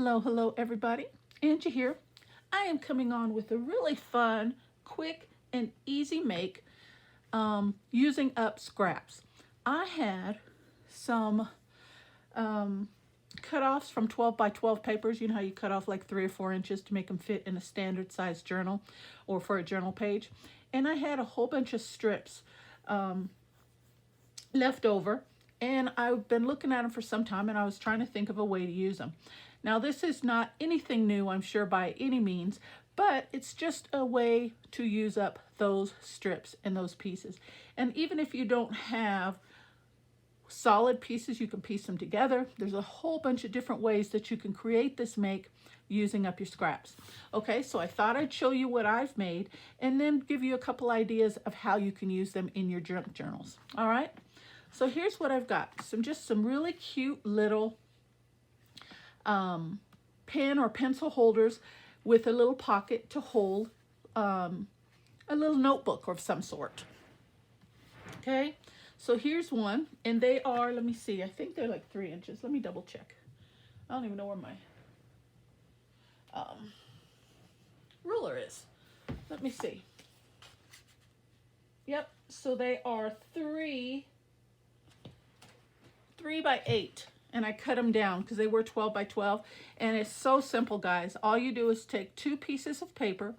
Hello, hello everybody. Angie here. I am coming on with a really fun, quick, and easy make using up scraps. I had some cut-offs from 12 by 12 papers. You know how you cut off like 3 or 4 inches to make them fit in a standard size journal or for a journal page. And I had a whole bunch of strips left over, and I've been looking at them for some time, and I was trying to think of a way to use them. Now, this is not anything new, I'm sure, by any means, but it's just a way to use up those strips and those pieces. And even if you don't have solid pieces, you can piece them together. There's a whole bunch of different ways that you can create this make using up your scraps. Okay, so I thought I'd show you what I've made and then give you a couple ideas of how you can use them in your junk journals. All right, so here's what I've got. Just some really cute little pen or pencil holders with a little pocket to hold a little notebook of some sort. Okay, so here's one, and they are, let me see, I think they're like 3 inches. Let me double check. I don't even know where my ruler is. Let me see. Yep, so they are 3 by 8. And I cut them down because they were 12 by 12. And it's so simple, guys. All you do is take 2 pieces of paper,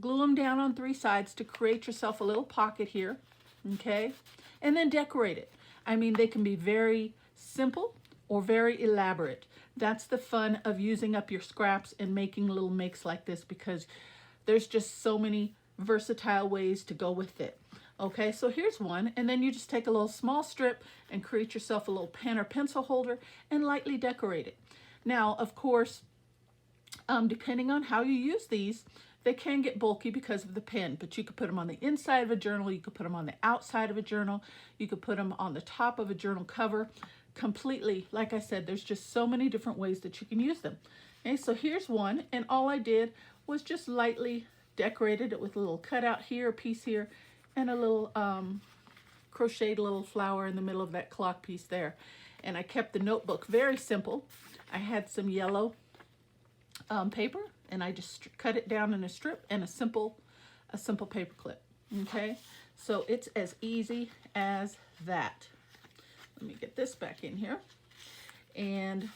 glue them down on 3 sides to create yourself a little pocket here, okay? And then decorate it. I mean, they can be very simple or very elaborate. That's the fun of using up your scraps and making little makes like this, because there's just so many versatile ways to go with it. Okay, so here's one, and then you just take a little small strip and create yourself a little pen or pencil holder and lightly decorate it. Now, of course, depending on how you use these, they can get bulky because of the pen, but you could put them on the inside of a journal, you could put them on the outside of a journal, you could put them on the top of a journal cover. Completely, like I said, there's just so many different ways that you can use them. Okay, so here's one, and all I did was just lightly decorated it with a little cutout here, a piece here, and a little crocheted little flower in the middle of that clock piece there. And I kept the notebook very simple. I had some yellow paper, and I just cut it down in a strip and a simple paper clip. Okay, so it's as easy as that. Let me get this back in here, and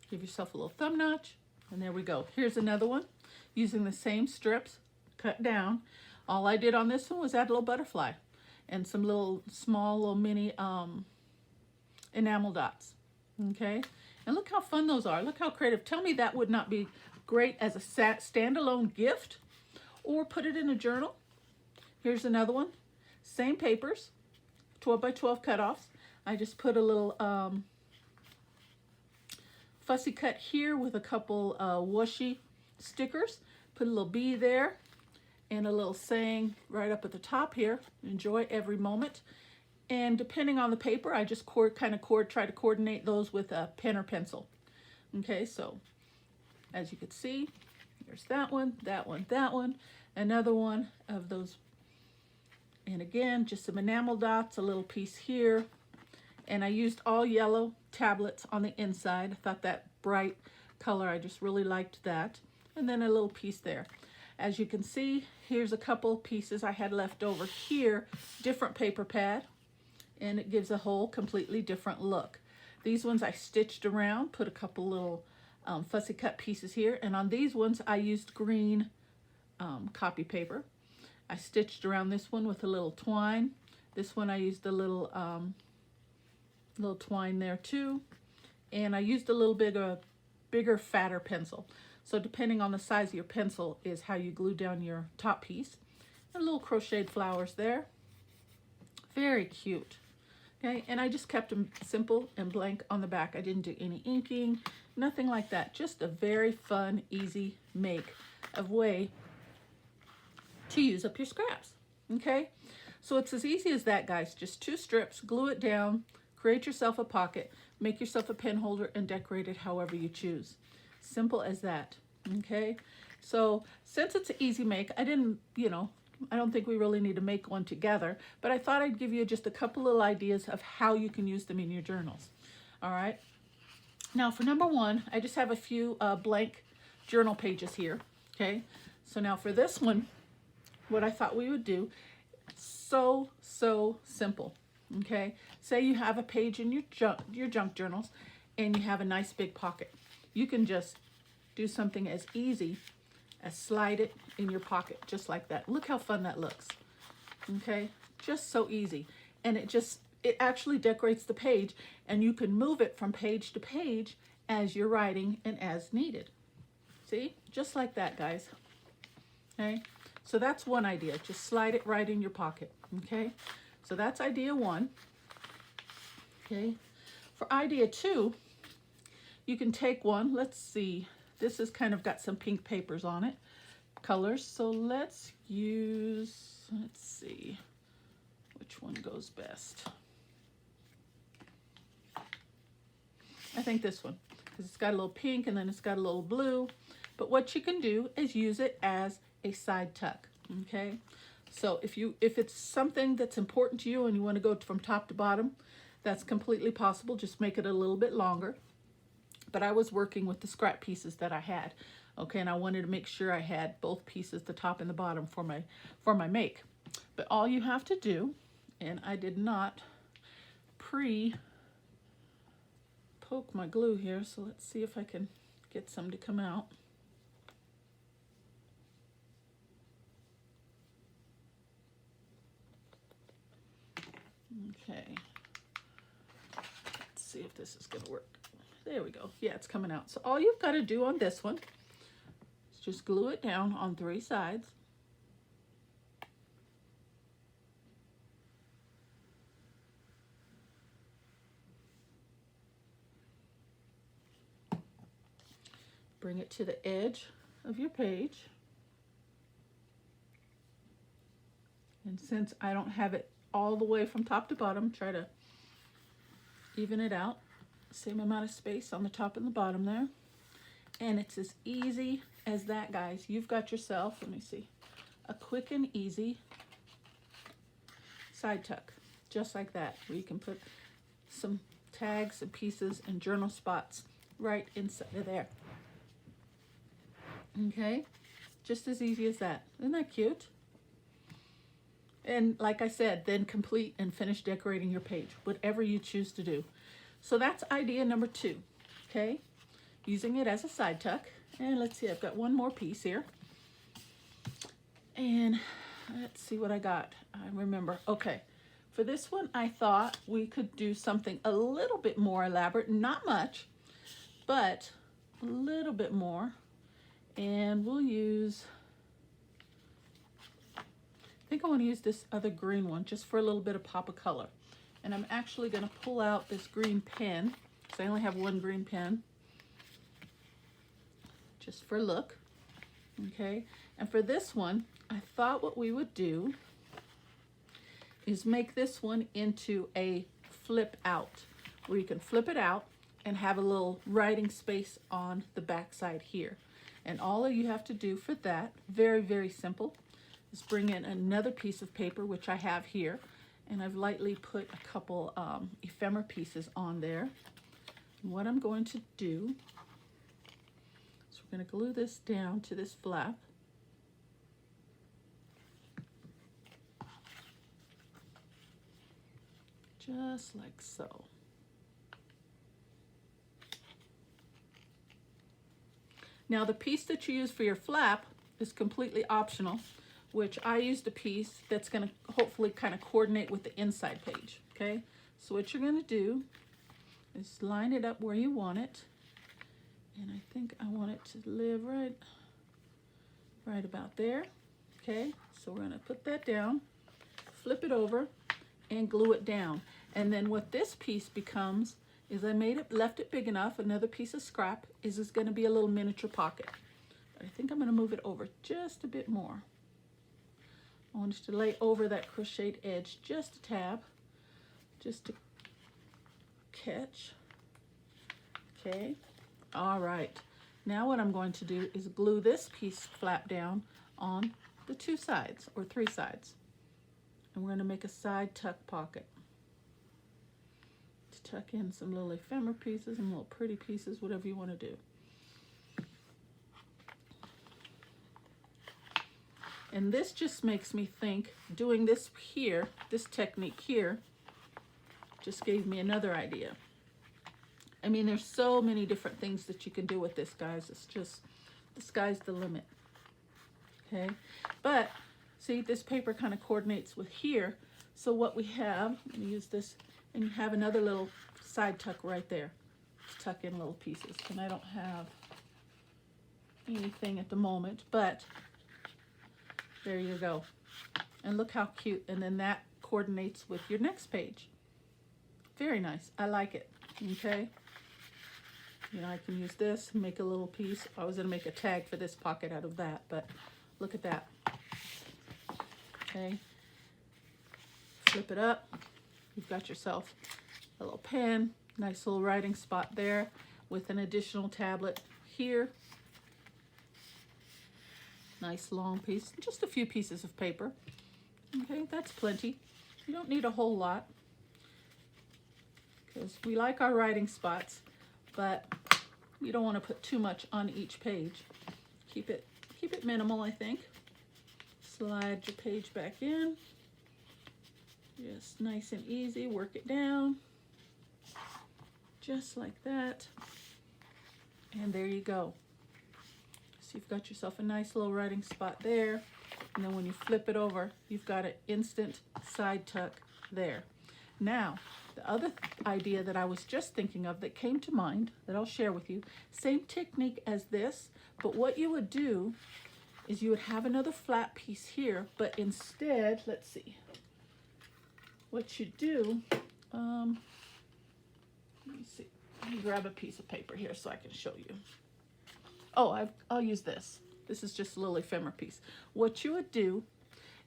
give yourself a little thumb notch. And there we go. Here's another one using the same strips cut down. All I did on this one was add a little butterfly and some small little mini enamel dots. Okay, and look how fun those are. Look how creative. Tell me that would not be great as a standalone gift, or put it in a journal. Here's another one, same papers, 12 by 12 cutoffs. I just put a little fussy cut here with a couple washi stickers. Put a little bee there and a little saying right up at the top here, enjoy every moment. And depending on the paper, I just try to coordinate those with a pen or pencil. Okay, so as you can see, there's that one, that one, that one, another one of those. And again, just some enamel dots, a little piece here. And I used all yellow tablets on the inside. I thought that bright color, I just really liked that. And then a little piece there. As you can see, here's a couple pieces I had left over here, different paper pad, and it gives a whole completely different look. These ones I stitched around, put a couple little fussy cut pieces here, and on these ones I used green copy paper. I stitched around this one with a little twine. This one I used a little twine there too, and I used a little bigger, fatter pencil. So depending on the size of your pencil is how you glue down your top piece. And little crocheted flowers there. Very cute. Okay, and I just kept them simple and blank on the back. I didn't do any inking, nothing like that. Just a very fun, easy make of way to use up your scraps. Okay, so it's as easy as that, guys. Just 2 strips, glue it down, create yourself a pocket, make yourself a pen holder, and decorate it however you choose. Simple as that. Okay, so since it's an easy make, I didn't, I don't think we really need to make one together, but I thought I'd give you just a couple little ideas of how you can use them in your journals. All right. Now for number one, I just have a few blank journal pages here. Okay. So now for this one, what I thought we would do, so simple. Okay. Say you have a page in your junk journals and you have a nice big pocket. You can just do something as easy as slide it in your pocket, just like that. Look how fun that looks. Okay. Just so easy. And it actually decorates the page, and you can move it from page to page as you're writing and as needed. See? Just like that, guys. Okay? So that's one idea. Just slide it right in your pocket. Okay? So that's idea one. Okay? For idea two, you can take one. Let's see. This has kind of got some pink papers on it. Colors. So let's see. Which one goes best? I think this one, because it's got a little pink and then it's got a little blue. But what you can do is use it as a side tuck. Okay, so if it's something that's important to you and you want to go from top to bottom, that's completely possible. Just make it a little bit longer. But I was working with the scrap pieces that I had. Okay, and I wanted to make sure I had both pieces, the top and the bottom, for my make. But all you have to do, and I did not poke my glue here, so let's see if I can get some to come out. Okay, let's see if this is going to work. There we go. Yeah, it's coming out. So all you've got to do on this one is just glue it down on 3 sides. Bring it to the edge of your page. And since I don't have it all the way from top to bottom, try to even it out. Same amount of space on the top and the bottom there. And it's as easy as that, guys. You've got yourself, let me see, a quick and easy side tuck. Just like that, where you can put some tags and pieces and journal spots right inside of there. Okay, just as easy as that. Isn't that cute? And like I said, then complete and finish decorating your page, whatever you choose to do. So that's idea number 2, okay? Using it as a side tuck. And let's see, I've got one more piece here. And let's see what I got. I remember, okay. For this one, I thought we could do something a little bit more elaborate, not much, but a little bit more. And we'll use, I think I want to use this other green one just for a little bit of pop of color. And I'm actually going to pull out this green pen, because I only have one green pen, just for look. Okay, and for this one, I thought what we would do is make this one into a flip out, where you can flip it out and have a little writing space on the back side here. And all you have to do for that, very, very simple, is bring in another piece of paper, which I have here. And I've lightly put a couple ephemera pieces on there. And what I'm going to do is we're going to glue this down to this flap. Just like so. Now the piece that you use for your flap is completely optional, which I used a piece that's going to hopefully kind of coordinate with the inside page. Okay, so what you're going to do is line it up where you want it, and I think I want it to live right about there. Okay, so we're going to put that down, flip it over, and glue it down. And then what this piece becomes is I left it big enough, another piece of scrap, is going to be a little miniature pocket. But I think I'm going to move it over just a bit more. I want you to lay over that crocheted edge just a tab, just to catch. Okay, all right. Now what I'm going to do is glue this piece flap down on the 2 sides or 3 sides. And we're going to make a side tuck pocket to tuck in some little ephemera pieces and little pretty pieces, whatever you want to do. And this just makes me think, doing this here, this technique here, just gave me another idea. I mean, there's so many different things that you can do with this, guys. It's just, the sky's the limit. Okay, but see, this paper kind of coordinates with here. So what we have, I'm gonna use this, and you have another little side tuck right there to tuck in little pieces. And I don't have anything at the moment, but there you go. And look how cute. And then that coordinates with your next page. Very nice. I like it. Okay. You know, I can use this, make a little piece. I was going to make a tag for this pocket out of that, but look at that. Okay. Flip it up. You've got yourself a little pen, nice little writing spot there with an additional tablet here. Nice long piece, just a few pieces of paper. Okay, that's plenty. You don't need a whole lot because we like our writing spots, but you don't want to put too much on each page. Keep it minimal, I think. Slide your page back in. Just nice and easy, work it down. Just like that. And there you go. So you've got yourself a nice little writing spot there. And then when you flip it over, you've got an instant side tuck there. Now, the other idea that I was just thinking of that came to mind that I'll share with you, same technique as this, but what you would do is you would have another flat piece here, but instead, let's see, what you do, let me see, let me grab a piece of paper here so I can show you. Oh, I'll use this. This is just a little ephemera piece. What you would do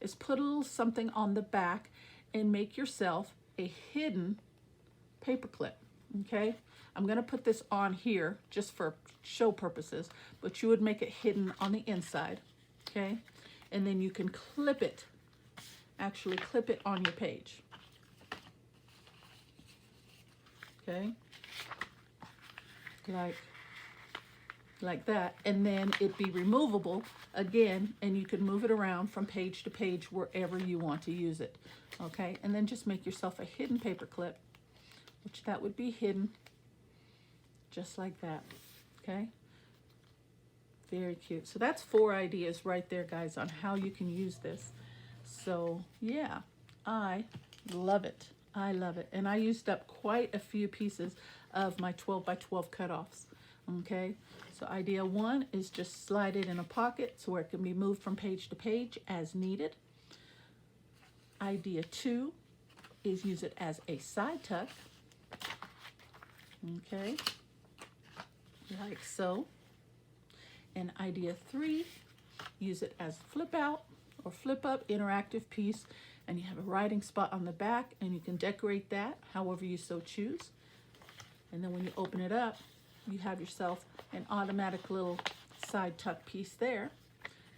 is put a little something on the back and make yourself a hidden paper clip, okay? I'm gonna put this on here just for show purposes, but you would make it hidden on the inside, okay? And then you can clip it, actually clip it on your page, okay? Like that, and then it'd be removable again, and you can move it around from page to page wherever you want to use it, okay? And then just make yourself a hidden paper clip, which that would be hidden just like that, okay? Very cute. So that's 4 ideas right there, guys, on how you can use this. So yeah, I love it. I love it. And I used up quite a few pieces of my 12 by 12 cutoffs, okay? So idea 1 is just slide it in a pocket so where it can be moved from page to page as needed. Idea 2 is use it as a side tuck, okay, like so. And idea 3, use it as flip out or flip up interactive piece, and you have a writing spot on the back and you can decorate that however you so choose. And then when you open it up, you have yourself an automatic little side tuck piece there.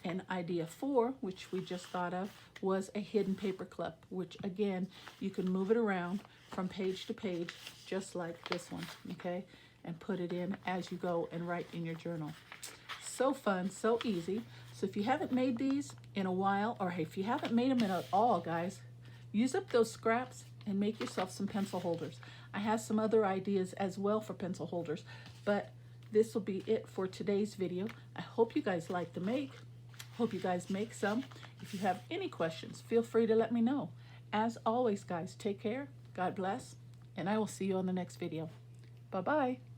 And idea 4, which we just thought of, was a hidden paper clip, which again, you can move it around from page to page, just like this one, okay? And put it in as you go and write in your journal. So fun, so easy. So if you haven't made these in a while, or if you haven't made them at all, guys, use up those scraps and make yourself some pencil holders. I have some other ideas as well for pencil holders, but this will be it for today's video. I hope you guys like the make. Hope you guys make some. If you have any questions, feel free to let me know. As always, guys, take care, God bless, and I will see you on the next video. Bye-bye.